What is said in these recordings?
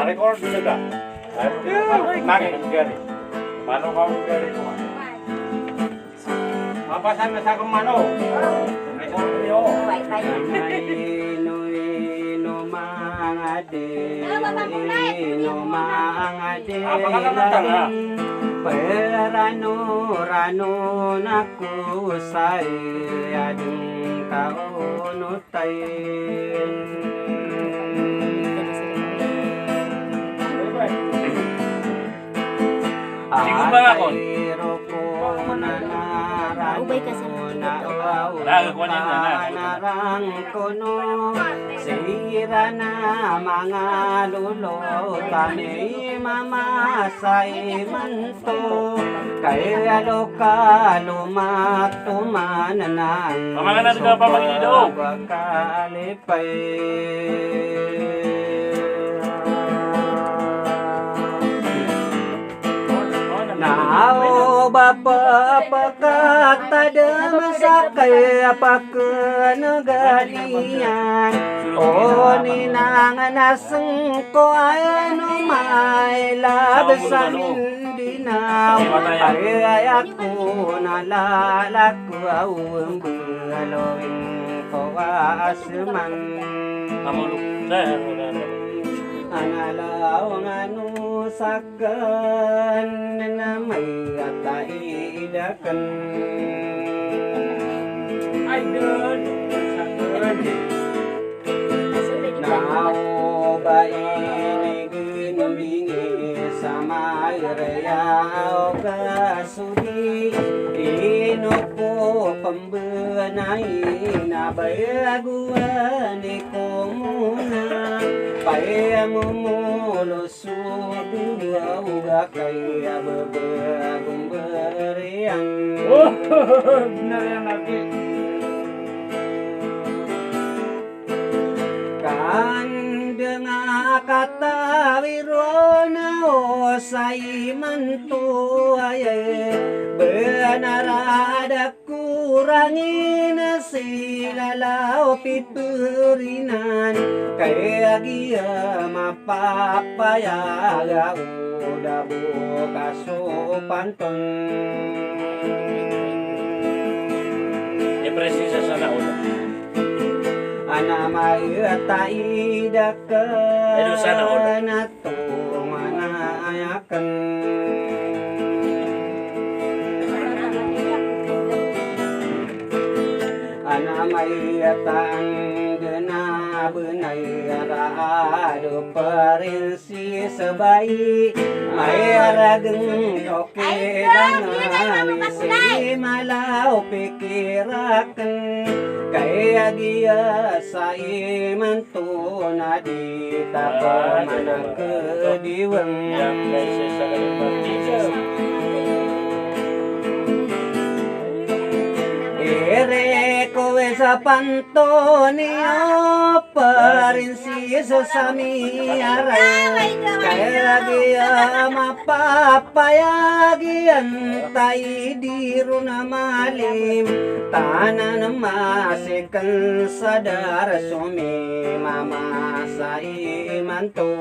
Record dulu dah. Nangis gari. Mano kau gari tu. Apa sana sa kemana? Yo. Apa kata datang? Perano naku saya adeng kaunutai. Singgung bang ako. Ubay ka sa narang kono sira na mga lulo kami mamasay manto kaya loka lumatuman na Pamanganan ka pa mag-iidog. kalipay. Nao bapa pakatadam sakay pakenegalian o ninanganaseng ko ano may labasan dinaw ay ako nalalaku awang balawin ko asman analaw nganu sakan na may ataidakan ay dun nao ba iniginumbingi sa mayrayaw kasudi inuko pambanay na bayaguan ko muna kaya mumulusod uga kaya babagong bariang benar yang lagi kandeng kata wirona o say mantuay benar ada kurangin sila lao piturinan kaya dia mapapayaga udah buka sopanton Ya presisa sana udah. ana mayata idakan Edu sana udah. nato manayakan ana mayatan genabenay raado perinsi sebaik mayarageng oke dangan si malau pikirakan kaya dia sa iman to na di tapamana kediwang Yang presisa kalimat. ere kowe sa pantonio perinsi sesami aray kaya dia mapapayagi antay diru na malim tanan masikan sadar sumi mamasa imanto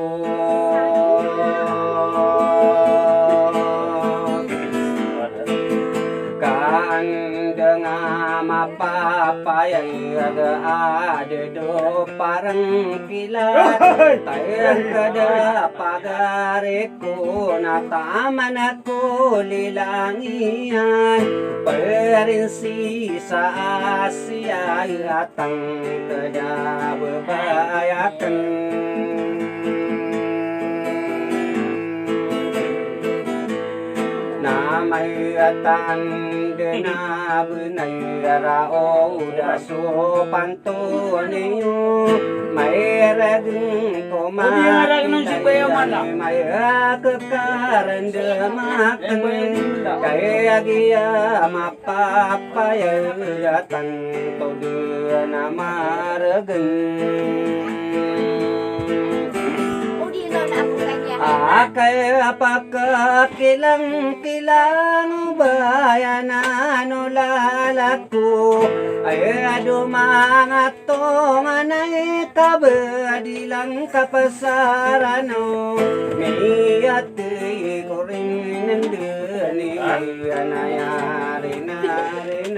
kandeng mapapayay ada do parang kilat tayang kada pagariku nataman ako lilangian perinsi sa Asia atang kada bebayakan namay atan na benay rao da so pantonyo may rageng ko may kekaran demakan kaya gia mapapayatan to de nama rageng kaya pagkakilang-kilang bayan ano lalako ay mga tonganay kabadilang kapasarano miyati ko rin nandun anayari na rin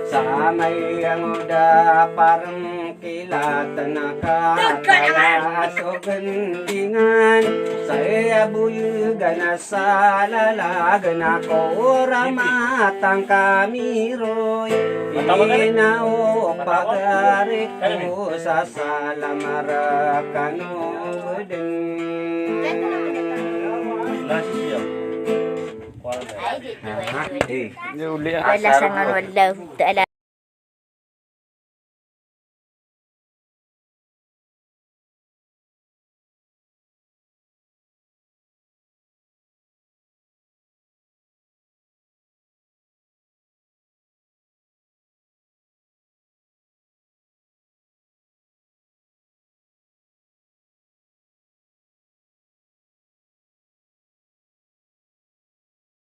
sa may uda parang kilatan nakakaya so gandingan saya buyugan na sa lalagan ako ramatang kamiroy inao pagarik ko sa salamarakano din Nasi siap. Ay, di tuloy. eh Wala sa nga wala.